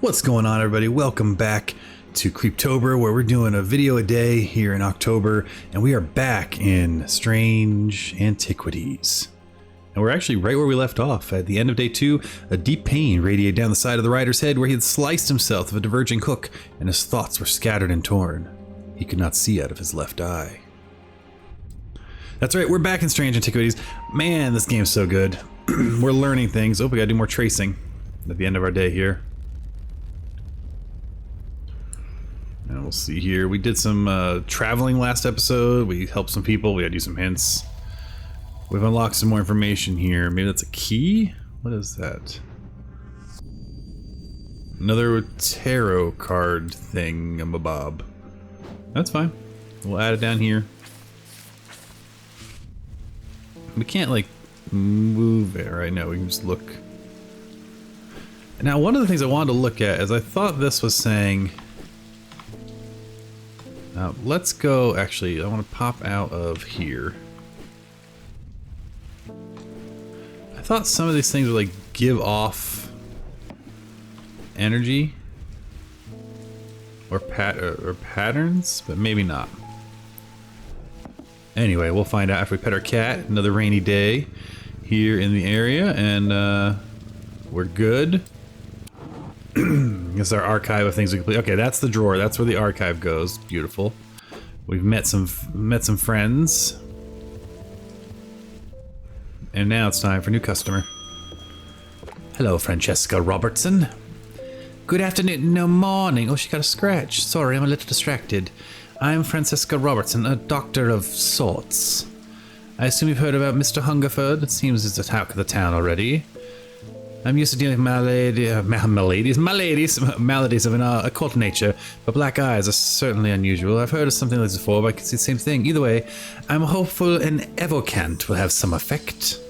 What's going on, everybody? Welcome back to Creeptober, where we're doing a video a day here in October, and we are back in Strange Antiquities. And we're actually right where we left off. At the end of day 2, a deep pain radiated down the side of the rider's head where he had sliced himself with a diverging hook, and his thoughts were scattered and torn. He could not see out of his left eye. That's right, we're back in Strange Antiquities. Man, this game's so good. We're learning things. Oh, we gotta do more tracing at the end of our day here. And we'll see here. We did some traveling last episode. We helped some people. We had to do some hints. We've unlocked some more information here. Maybe that's a key? What is that? Another tarot card thing-a-bob. That's fine. We'll add it down here. We can't, like, move it right now. We can just look. Now, one of the things I wanted to look at is I thought this was saying... let's go, actually, I want to pop out of here. I thought some of these things would like give off energy or patterns, but maybe not. Anyway, we'll find out after we pet our cat. Another rainy day here in the area, and we're good. It's our archive of things we complete. Okay, that's the drawer. That's where the archive goes. Beautiful. We've met some friends, and now it's time for a new customer. Hello, Francesca Robertson. Good afternoon. No, morning. Oh, she got a scratch. Sorry, I'm a little distracted. I'm Francesca Robertson, a doctor of sorts. I assume you've heard about Mr. Hungerford. It seems it's the talk of the town already. I'm used to dealing with maladies of an occult nature, but black eyes are certainly unusual. I've heard of something like this before, but I can see the same thing. Either way, I'm hopeful an evocant will have some effect.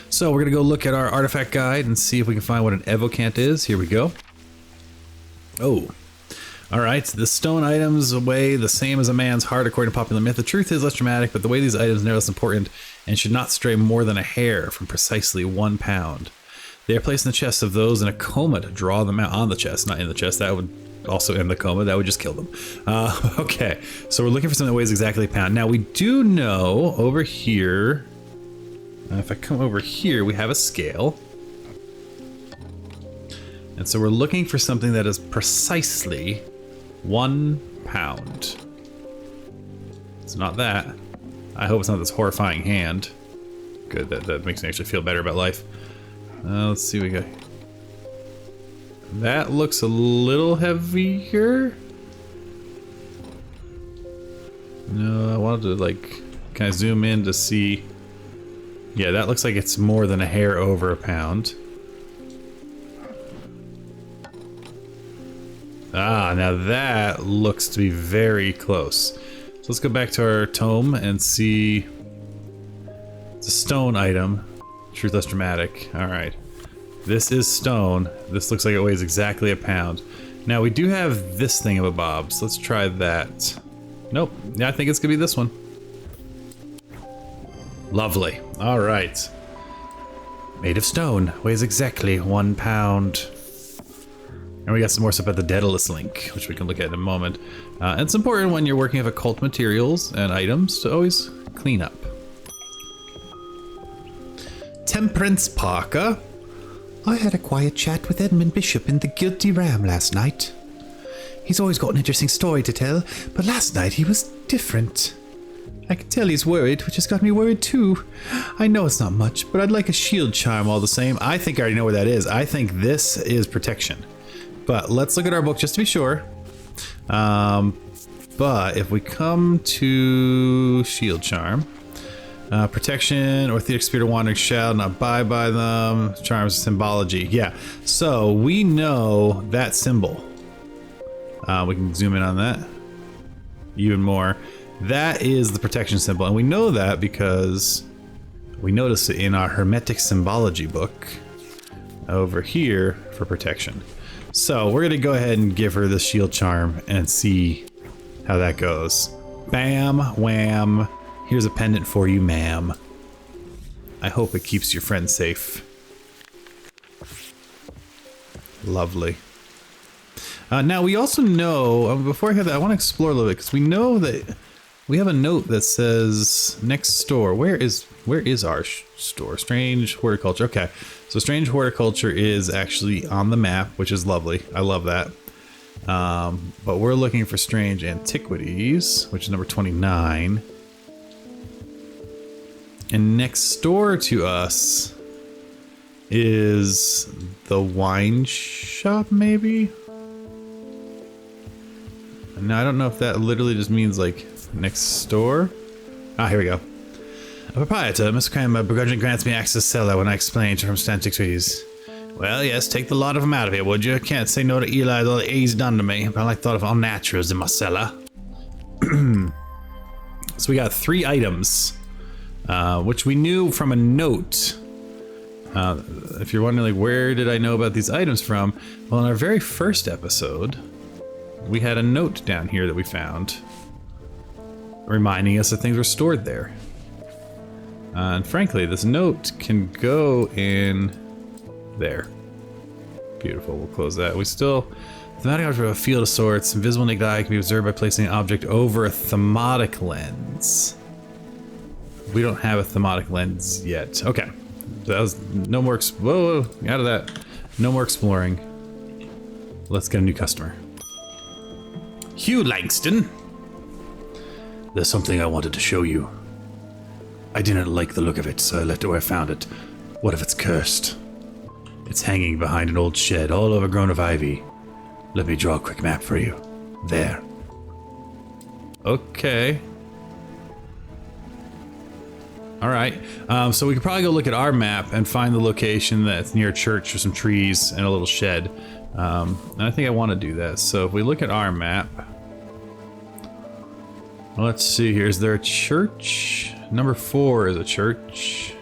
So we're going to go look at our artifact guide and see if we can find what an evocant is. Here we go. Oh. Alright, the stone items weigh the same as a man's heart according to popular myth. The truth is less dramatic, but the way these items are less important and should not stray more than a hair from precisely 1 pound. They are placed in the chests of those in a coma to draw them out on the chest, not in the chest. That would also end the coma. That would just kill them. Okay, so we're looking for something that weighs exactly a pound. Now we do know over here, if I come over here, we have a scale. And so we're looking for something that is precisely 1 pound. It's not that. I hope it's not this horrifying hand. Good, that makes me actually feel better about life. Let's see what we got. That looks a little heavier. No, I wanted to like kind of zoom in to see. Yeah, that looks like it's more than a hair over a pound. Ah, now that looks to be very close. So let's go back to our tome and see. It's a stone item. Truth less dramatic. Alright. This is stone. This looks like it weighs exactly a pound. Now we do have this thing of a bob, so let's try that. Nope. Yeah, I think it's gonna be this one. Lovely. Alright. Made of stone. Weighs exactly 1 pound. And we got some more stuff at the Daedalus link, which we can look at in a moment. And it's important when you're working with occult materials and items to always clean up. Temperance Parker. I had a quiet chat with Edmund Bishop in the Guilty Ram last night. He's always got an interesting story to tell, but last night he was different. I can tell he's worried, which has got me worried too. I know it's not much, but I'd like a shield charm all the same. I think I already know where that is. I think this is protection. But let's look at our book just to be sure. But if we come to shield charm, protection or theatric spirit of wandering shall not abide by them. Charms symbology. Yeah. So we know that symbol. We can zoom in on that even more. That is the protection symbol, and we know that because we notice it in our hermetic symbology book over here for protection. So we're gonna go ahead and give her the shield charm and see how that goes. Bam, wham. Here's a pendant for you, ma'am. I hope it keeps your friend safe. Lovely. Now we also know, before I have that, I want to explore a little bit because we know that we have a note that says next store. Where is our store? Strange Horticulture. Okay, so Strange Horticulture is actually on the map, which is lovely. I love that. But we're looking for Strange Antiquities, which is number 29. And next door to us is the wine shop, maybe? Now, I don't know if that literally just means, like, next door. Ah, here we go. A proprietor, Mr. Kramer, begrudgingly grants me access to cellar when I explain to him Antiquities. Well, yes, take the lot of them out of here, would you? Can't say no to Eli, though he's done to me. But I like thought of all naturals in my cellar. So we got 3 items, which we knew from a note. If you're wondering, like, where did I know about these items from? Well, in our very first episode, we had a note down here that we found, reminding us that things were stored there. And frankly, this note can go in there. Beautiful, we'll close that. We still, thematic object of a field of sorts, invisible naked eye can be observed by placing an object over a thematic lens. We don't have a thematic lens yet. Okay, that was no more, whoa, out of that. No more exploring. Let's get a new customer. Hugh Langston. There's something I wanted to show you. I didn't like the look of it, so I left it where I found it. What if it's cursed? It's hanging behind an old shed, all overgrown of ivy. Let me draw a quick map for you. There. Okay. Alright, so we could probably go look at our map and find the location that's near a church with some trees and a little shed. And I think I want to do that. So if we look at our map, let's see here. Is there a church? Number 4 is a church.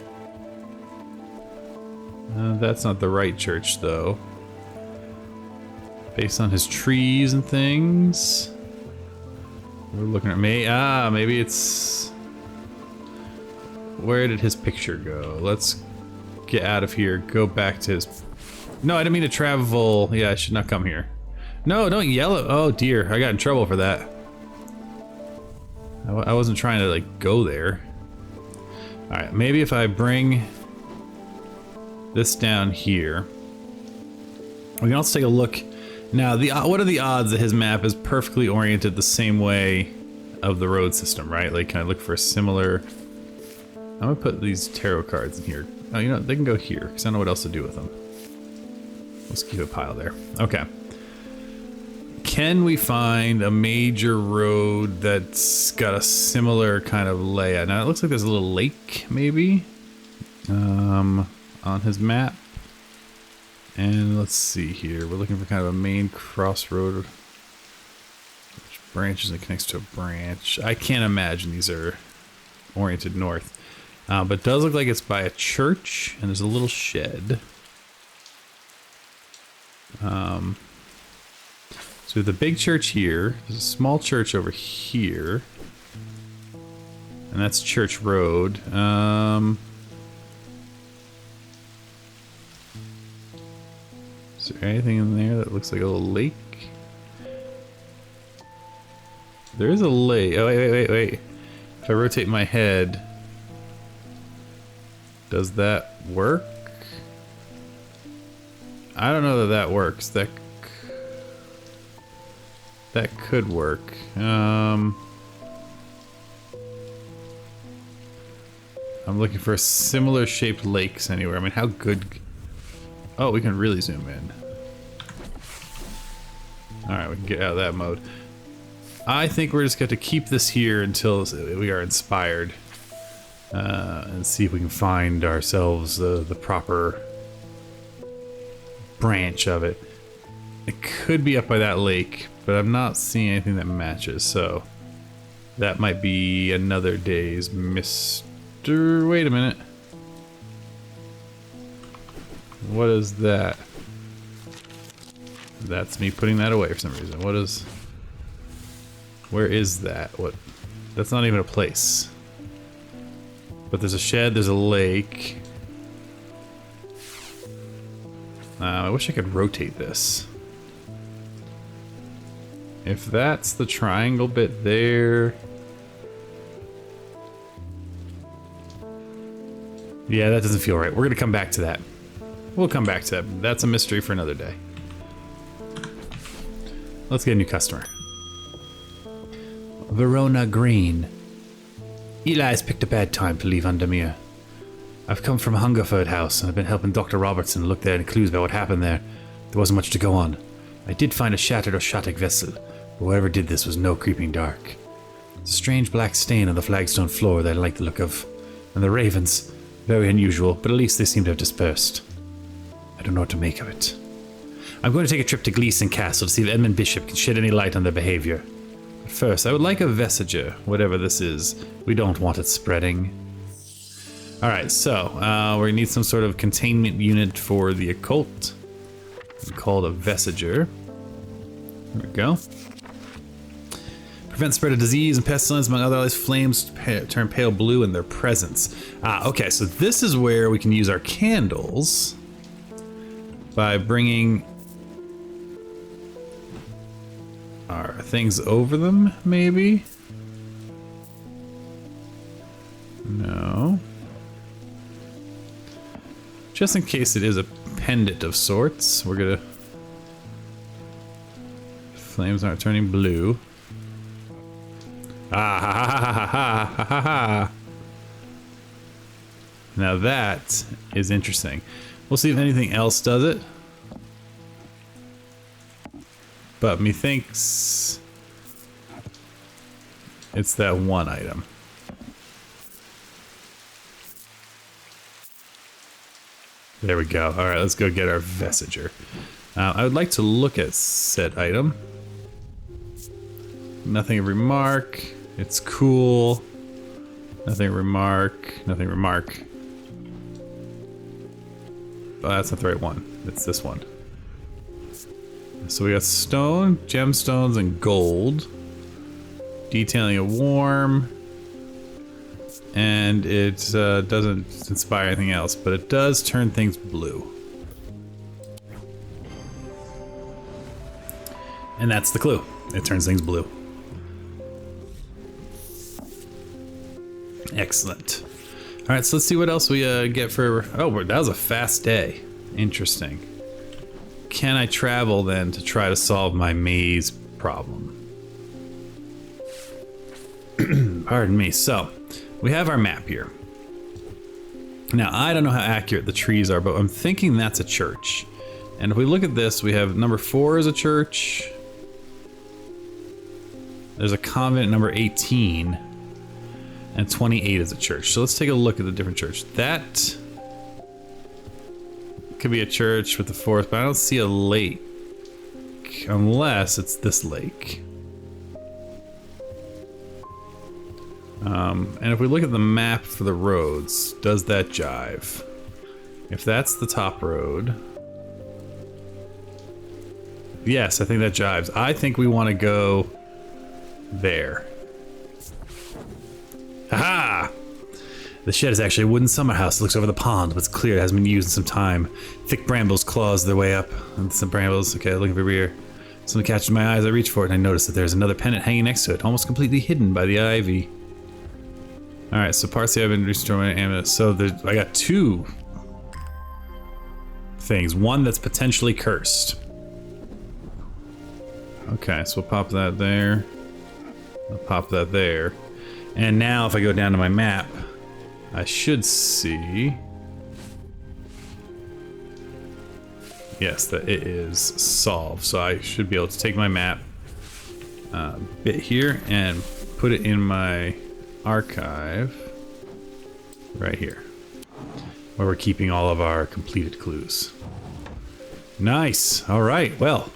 That's not the right church, though. Based on his trees and things, we're looking at maybe it's. Where did his picture go? Let's get out of here. Go back to his. No, I didn't mean to travel. Yeah, I should not come here. No, don't yell at. Oh dear, I got in trouble for that. I wasn't trying to like go there. All right, maybe if I bring this down here, we can also take a look. Now, what are the odds that his map is perfectly oriented the same way of the road system, right? Like, can I look for a similar? I'm gonna put these tarot cards in here. Oh, you know, they can go here because I don't know what else to do with them. Let's keep a pile there. Okay. Can we find a major road that's got a similar kind of layout? Now it looks like there's a little lake, maybe, on his map. And let's see here. We're looking for kind of a main crossroad, which branches and connects to a branch. I can't imagine these are oriented north, but it does look like it's by a church, and there's a little shed. So the big church here, there's a small church over here, and that's Church Road. Is there anything in there that looks like a little lake? There is a lake. Oh, wait. If I rotate my head, does that work? I don't know that works. That could work. I'm looking for similar shaped lakes anywhere. I mean, how good? Oh, we can really zoom in. All right, we can get out of that mode. I think we're just going to keep this here until we are inspired, and see if we can find ourselves the proper branch of it. It could be up by that lake, but I'm not seeing anything that matches, so that might be another day's Mr. Wait a minute. What is that? That's me putting that away for some reason. Where is that? What? That's not even a place. But there's a shed, there's a lake. I wish I could rotate this. If that's the triangle bit there... Yeah, that doesn't feel right. We're gonna come back to that. We'll come back to that. That's a mystery for another day. Let's get a new customer. Verona Green. Eli's picked a bad time to leave Undermere. I've come from Hungerford House and I've been helping Dr. Robertson look at any clues about what happened there. There wasn't much to go on. I did find a shattered Oshatic vessel, but whoever did this was no creeping dark. It's a strange black stain on the flagstone floor that I like the look of. And the ravens, very unusual, but at least they seem to have dispersed. I don't know what to make of it. I'm going to take a trip to Gleeson Castle to see if Edmund Bishop can shed any light on their behavior. But first, I would like a Vesiger, whatever this is. We don't want it spreading. Alright, so, we're going to need some sort of containment unit for the occult. Called a Vesiger. There we go. Prevent spread of disease and pestilence, among other lies. Flames turn pale blue in their presence. Okay, so this is where we can use our candles by bringing our things over them, maybe? No. Just in case it is a pendant of sorts, we're gonna... Flames aren't turning blue. Ah, ha ha ha ha ha ha ha ha. Now that is interesting. We'll see if anything else does it. But methinks it's that one item. There we go. Alright, let's go get our Vesiger. I would like to look at said item. Nothing of remark. It's cool. Nothing of remark. Nothing of remark. Oh, that's not the right one. It's this one. So we got stone, gemstones, and gold. Detailing a warm. And it doesn't inspire anything else, but it does turn things blue. And that's the clue. It turns things blue. Excellent. Alright, so let's see what else we get for... Oh, that was a fast day. Interesting. Can I travel then to try to solve my maze problem? Pardon me. So, we have our map here. Now, I don't know how accurate the trees are, but I'm thinking that's a church. And if we look at this, we have number 4 is a church. There's a convent at number 18. And 28 is a church. So let's take a look at the different church. That could be a church with the forest, but I don't see a lake. Unless it's this lake. And if we look at the map for the roads, does that jive? If that's the top road... Yes, I think that jives. I think we want to go there. Haha! The shed is actually a wooden summer house that looks over the pond, but it's clear it hasn't been used in some time. Thick brambles claws their way up. And some brambles. Okay, looking over here. Something catches my eye as I reach for it, and I notice that there's another pendant hanging next to it, almost completely hidden by the ivy. Alright, so parts I've been restoring my amulet. So I got 2 things. One that's potentially cursed. Okay, so we'll pop that there. I'll pop that there. And now if I go down to my map, I should see... Yes, that it is solved. So I should be able to take my map bit here and put it in my archive right here, where we're keeping all of our completed clues. Nice. All right. Well,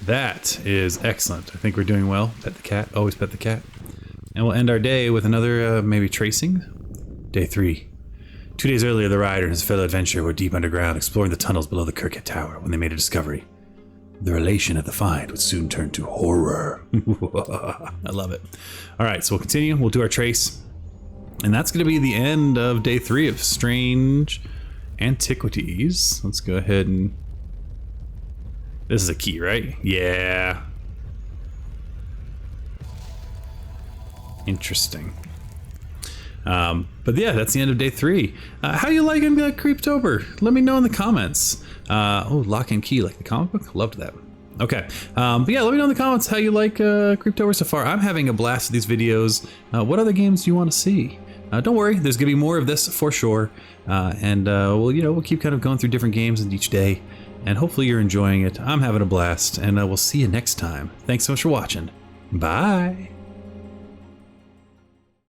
that is excellent. I think we're doing well. Pet the cat. Always pet the cat. And we'll end our day with another, maybe tracing. Day 3. 2 days earlier, the rider and his fellow adventurer were deep underground, exploring the tunnels below the Kirkhead Tower when they made a discovery. The relation of the find would soon turn to horror. I love it. All right, so we'll continue. We'll do our trace. And that's going to be the end of day 3 of Strange Antiquities. Let's go ahead and... This is a key, right? Yeah. Interesting. But yeah, that's the end of day 3. How you liking Creeptober? Let me know in the comments. Oh, Lock and Key, like the comic book? Loved that. Okay, but yeah, let me know in the comments how you like Creeptober so far. I'm having a blast with these videos. What other games do you want to see? Don't worry, there's gonna be more of this for sure. And we'll keep kind of going through different games each day. And hopefully you're enjoying it. I'm having a blast, and we'll see you next time. Thanks so much for watching. Bye.